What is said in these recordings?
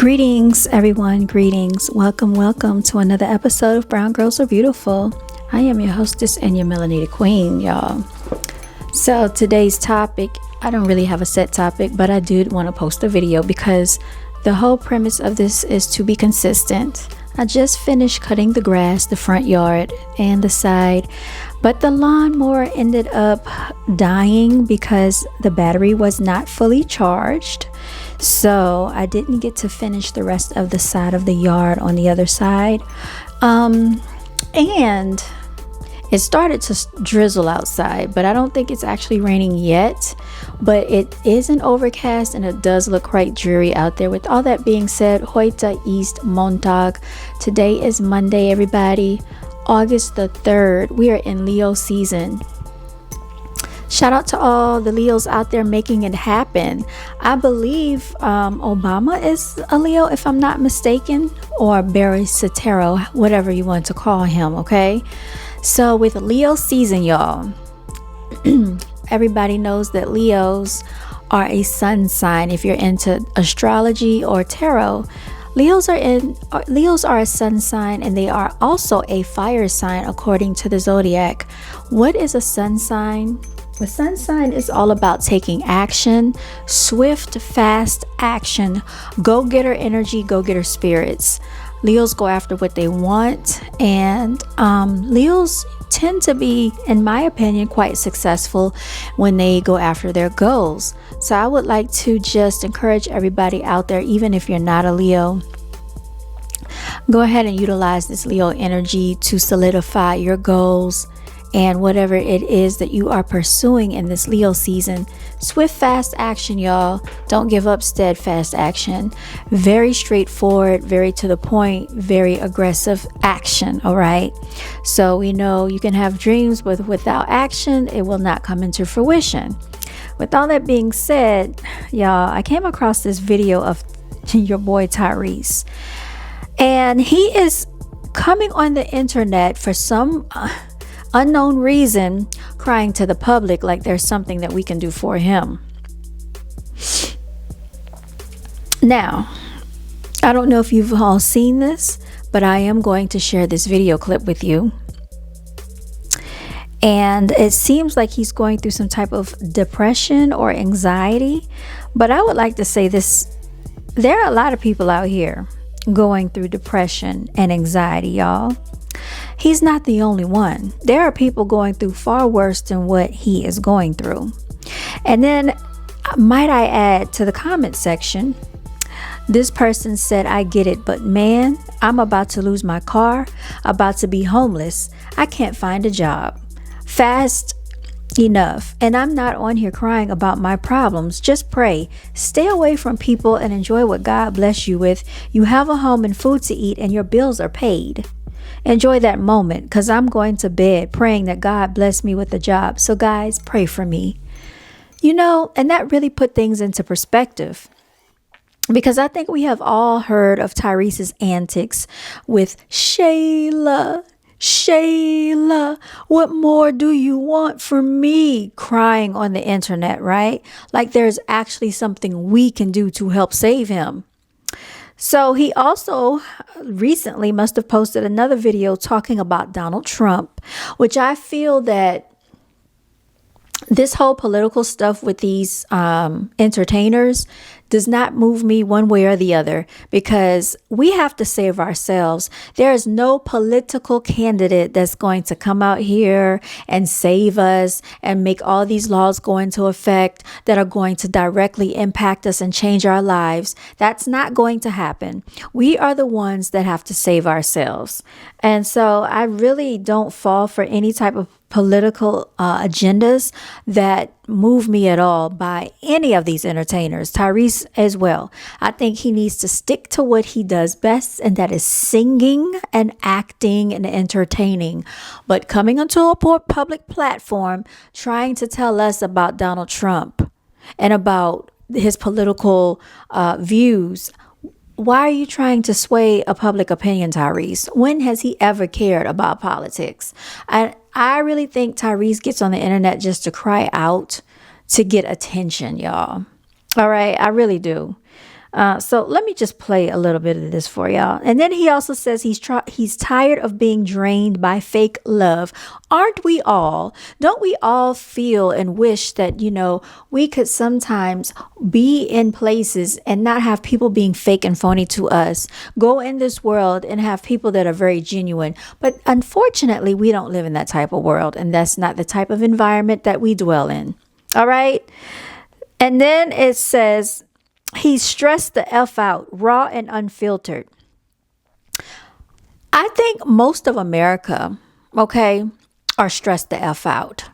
Greetings, everyone. Greetings. Welcome to another episode of Brown Girls Are Beautiful. I am your hostess and your melanated queen, y'all. So today's topic, I don't really have a set topic, but I did want to post a video because the whole premise of this is to be consistent. I just finished cutting the grass, the front yard and the side, but the lawnmower ended up dying because the battery was not fully charged. So I didn't get to finish the rest of the side of the yard on the other side. And it started to drizzle outside, but I don't think it's actually raining yet. But it isn't overcast and it does look quite dreary out there. With all that being said, heute ist Montag. Today is Monday, everybody. August the 3rd. We are in Leo season. Shout out to all the Leos out there making it happen. I believe Obama is a Leo, if I'm not mistaken, or Barry Soetoro, whatever you want to call him, okay? So with Leo season, y'all, everybody knows that Leos are a sun sign. If you're into astrology or tarot, Leos are a sun sign, and they are also a fire sign according to the zodiac. What is a sun sign? The sun sign is all about taking action, swift, fast action, go-getter energy, go-getter spirits. Leos go after what they want, and Leos tend to be, in my opinion, quite successful when they go after their goals. So I would like to just encourage everybody out there, even if you're not a Leo, go ahead and utilize this Leo energy to solidify your goals and whatever it is that you are pursuing in this Leo season. Swift, fast action, y'all. Don't give up, steadfast action. Very straightforward, very to the point, very aggressive action, all right? So we know you can have dreams, but without action, it will not come into fruition. With all that being said, y'all, I came across this video of your boy Tyrese. And he is coming on the internet for some unknown reason, crying to the public like there's something that we can do for him. Now, I don't know if you've all seen this, but I am going to share this video clip with you. And it seems like he's going through some type of depression or anxiety. But I would like to say this: there are a lot of people out here going through depression and anxiety, y'all. He's not the only one. There are people going through far worse than what he is going through. And then, might I add to the comment section, this person said, I get it, but man, I'm about to lose my car, about to be homeless. I can't find a job fast enough. And I'm not on here crying about my problems. Just pray. Stay away from people and enjoy what God bless you with. You have a home and food to eat and your bills are paid. Enjoy that moment, because I'm going to bed praying that God bless me with a job. So guys, pray for me. You know, and that really put things into perspective, because I think we have all heard of Tyrese's antics with Shayla, what more do you want from me? Crying on the internet, right? Like there's actually something we can do to help save him. So he also recently must have posted another video talking about Donald Trump, which I feel that this whole political stuff with these entertainers does not move me one way or the other, because we have to save ourselves. There is no political candidate that's going to come out here and save us and make all these laws go into effect that are going to directly impact us and change our lives. That's not going to happen. We are the ones that have to save ourselves. And so I really don't fall for any type of political agendas that move me at all by any of these entertainers, Tyrese as well. I think he needs to stick to what he does best, and that is singing and acting and entertaining. But coming onto a public platform trying to tell us about Donald Trump and about his political views, why are you trying to sway a public opinion, Tyrese? When has he ever cared about politics? I really think Tyrese gets on the internet just to cry out to get attention, y'all. All right, I really do. So let me just play a little bit of this for y'all. And then he also says he's tired of being drained by fake love. Aren't we all? Don't we all feel and wish that, we could sometimes be in places and not have people being fake and phony to us? Go in this world and have people that are very genuine. But unfortunately, we don't live in that type of world. And that's not the type of environment that we dwell in. All right. And then it says, he's stressed the F out, raw and unfiltered. I think most of America, okay, are stressed the F out.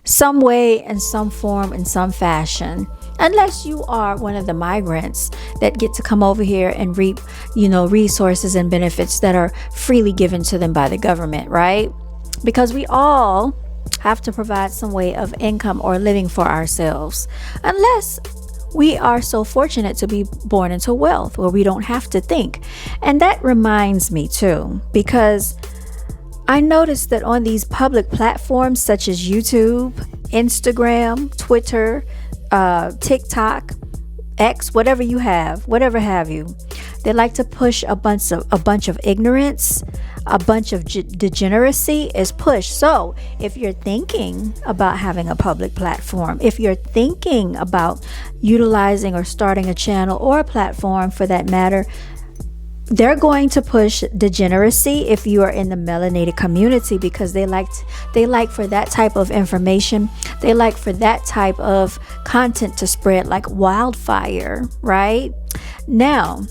Some way, in some form, in some fashion. Unless you are one of the migrants that get to come over here and reap, resources and benefits that are freely given to them by the government, right? Because we all have to provide some way of income or living for ourselves. Unless we are so fortunate to be born into wealth where we don't have to think. And that reminds me too, because I noticed that on these public platforms such as YouTube, Instagram, Twitter, TikTok, X, whatever have you, they like to push a bunch of ignorance, a bunch of degeneracy is pushed. So if you're thinking about having a public platform, if you're thinking about utilizing or starting a channel or a platform for that matter, they're going to push degeneracy if you are in the melanated community, because they like for that type of information. They like for that type of content to spread like wildfire, right? Now,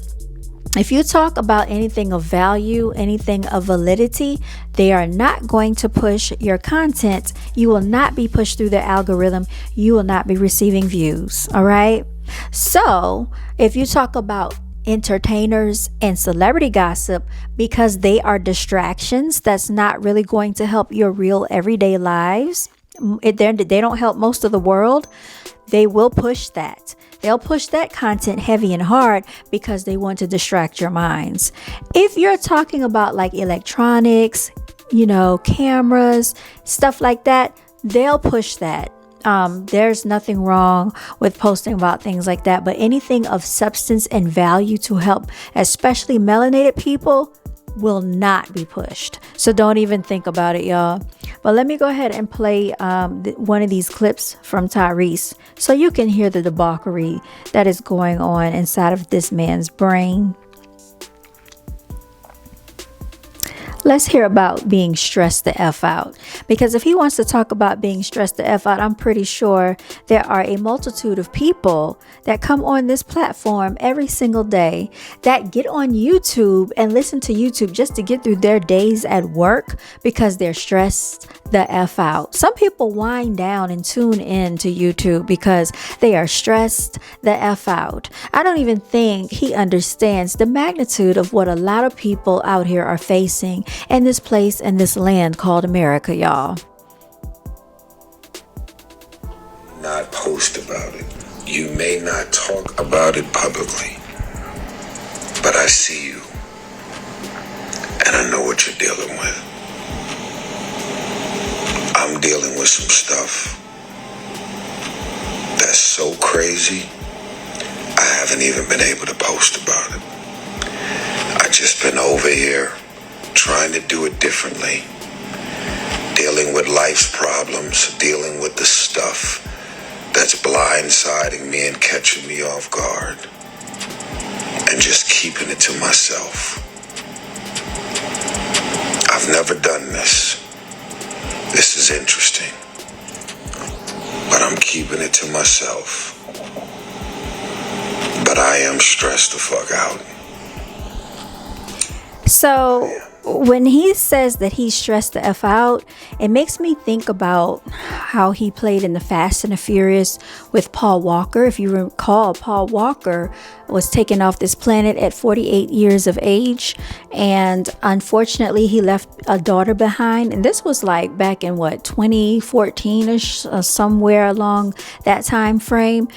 if you talk about anything of value, anything of validity, they are not going to push your content. You will not be pushed through the algorithm. You will not be receiving views. All right. So if you talk about entertainers and celebrity gossip, because they are distractions, that's not really going to help your real everyday lives. They don't help most of the world. They will push that. They'll push that content heavy and hard because they want to distract your minds. If you're talking about like electronics, cameras, stuff like that, they'll push that. There's nothing wrong with posting about things like that, but anything of substance and value to help, especially melanated people, will not be pushed. So don't even think about it, y'all. But let me go ahead and play one of these clips from Tyrese so you can hear the debauchery that is going on inside of this man's brain. Let's hear about being stressed the F out. Because if he wants to talk about being stressed the F out, I'm pretty sure there are a multitude of people that come on this platform every single day that get on YouTube and listen to YouTube just to get through their days at work because they're stressed the F out. Some people wind down and tune in to YouTube because they are stressed the F out. I don't even think he understands the magnitude of what a lot of people out here are facing in this place, in this land called America, y'all. Not post about it. You may not talk about it publicly, but I see you, and I know what you're dealing with. I'm dealing with some stuff that's so crazy, I haven't even been able to post about it. I just been over here trying to do it differently, dealing with life's problems, dealing with the stuff that's blindsiding me and catching me off guard, and just keeping it to myself. I've never done this. This is interesting, but I'm keeping it to myself. But I am stressed the fuck out. So when he says that he's stressed the F out, it makes me think about how he played in the Fast and the Furious with Paul Walker. If you recall, Paul Walker was taken off this planet at 48 years of age, and unfortunately he left a daughter behind. And this was like back in 2014ish, somewhere along that time frame.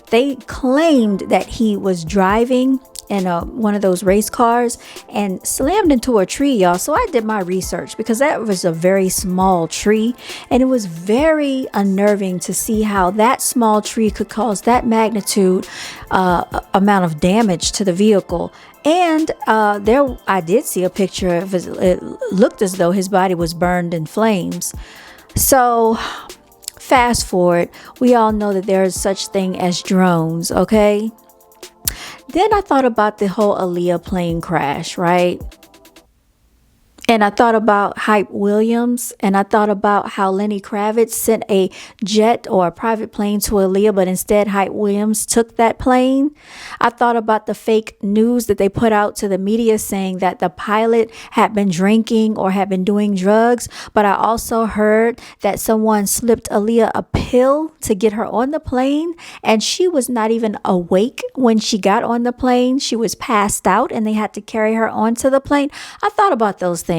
They claimed that he was driving in one of those race cars and slammed into a tree, y'all. So I did my research because that was a very small tree, and it was very unnerving to see how that small tree could cause that magnitude amount of damage to the vehicle. And there, I did see a picture of it looked as though his body was burned in flames. So fast forward, we all know that there is such thing as drones, okay? Then I thought about the whole Aaliyah plane crash, right? And I thought about Hype Williams, and I thought about how Lenny Kravitz sent a jet or a private plane to Aaliyah, but instead Hype Williams took that plane. I thought about the fake news that they put out to the media saying that the pilot had been drinking or had been doing drugs, but I also heard that someone slipped Aaliyah a pill to get her on the plane, and she was not even awake when she got on the plane. She was passed out, and they had to carry her onto the plane. I thought about those things.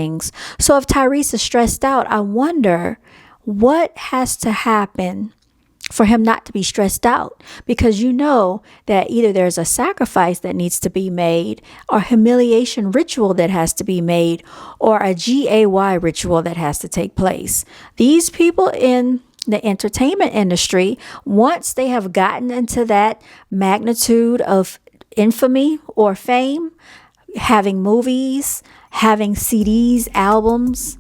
So if Tyrese is stressed out, I wonder what has to happen for him not to be stressed out, because you know that either there's a sacrifice that needs to be made, or humiliation ritual that has to be made, or a GAY ritual that has to take place. These people in the entertainment industry, once they have gotten into that magnitude of infamy or fame, having movies, having CDs, albums,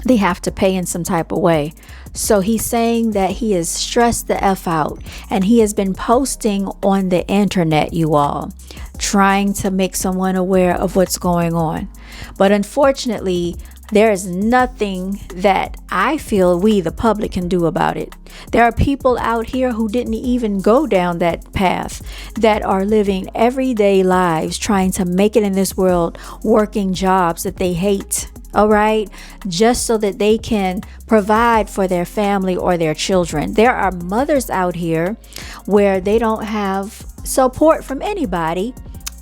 they have to pay in some type of way. So he's saying that he is stressed the F out, and he has been posting on the internet, you all, trying to make someone aware of what's going on. But unfortunately, there is nothing that I feel we, the public, can do about it. There are people out here who didn't even go down that path, that are living everyday lives, trying to make it in this world, working jobs that they hate, all right, just so that they can provide for their family or their children. There are mothers out here where they don't have support from anybody,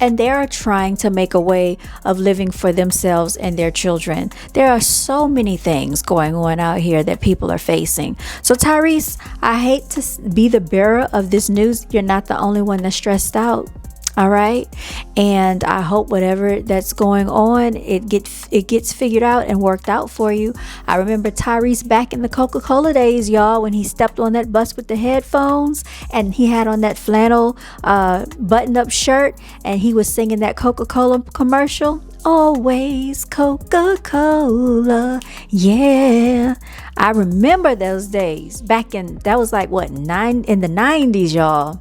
and they're trying to make a way of living for themselves and their children. There are so many things going on out here that people are facing. So Tyrese, I hate to be the bearer of this news. You're not the only one that's stressed out. All right. And I hope whatever that's going on, it gets figured out and worked out for you. I remember Tyrese back in the Coca-Cola days, y'all, when he stepped on that bus with the headphones and he had on that flannel button-up shirt, and he was singing that Coca-Cola commercial. Always Coca-Cola. Yeah. I remember those days back in, that was like what, in the 90s, y'all.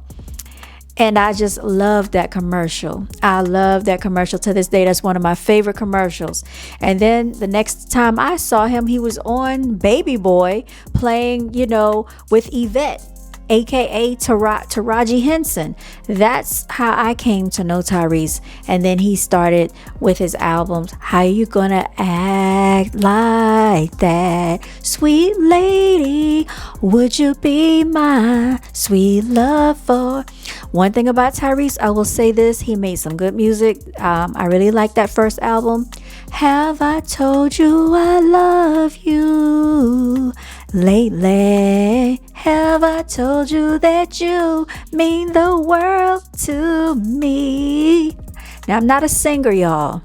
And I just love that commercial. I love that commercial to this day. That's one of my favorite commercials. And then the next time I saw him, he was on Baby Boy playing, with Yvette, aka Taraji Henson. That's how I came to know Tyrese. And then he started with his albums. How you gonna act like that, sweet lady? Would you be my sweet love for? One thing about Tyrese, I will say this: he made some good music. I really like that first album. Have I told you I love you lately? Have I told you that you mean the world to me? Now, I'm not a singer, y'all,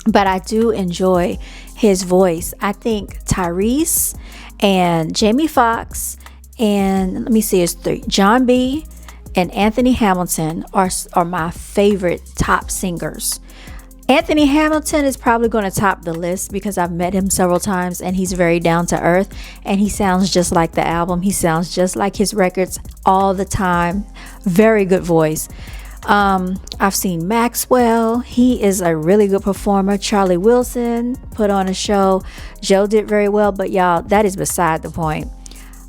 but I do enjoy his voice. I think Tyrese and Jamie Foxx and let me see, it's three, John B. and Anthony Hamilton are my favorite top singers. Anthony Hamilton is probably going to top the list because I've met him several times, and he's very down to earth, and he sounds just like the album. He sounds just like his records all the time. Very good voice. I've seen Maxwell. He is a really good performer. Charlie Wilson put on a show. Joe did very well, but y'all, that is beside the point.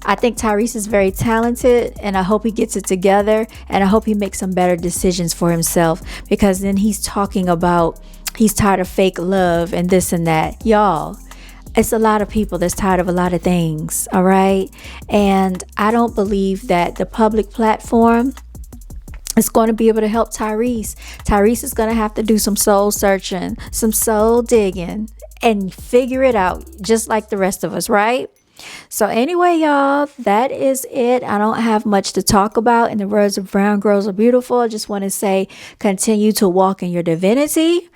I think Tyrese is very talented, and I hope he gets it together, and I hope he makes some better decisions for himself, because then he's talking about he's tired of fake love and this and that. Y'all, it's a lot of people that's tired of a lot of things, all right? And I don't believe that the public platform is going to be able to help Tyrese. Tyrese is going to have to do some soul searching, some soul digging, and figure it out just like the rest of us, right? So anyway, y'all, that is it. I don't have much to talk about. In the words of Brown Girls Are Beautiful, I just want to say continue to walk in your divinity.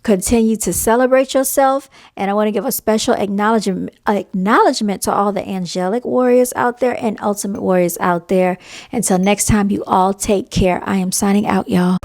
Continue to celebrate yourself. And I want to give a special acknowledgement to all the angelic warriors out there and ultimate warriors out there. Until next time, you all take care. I am signing out, y'all.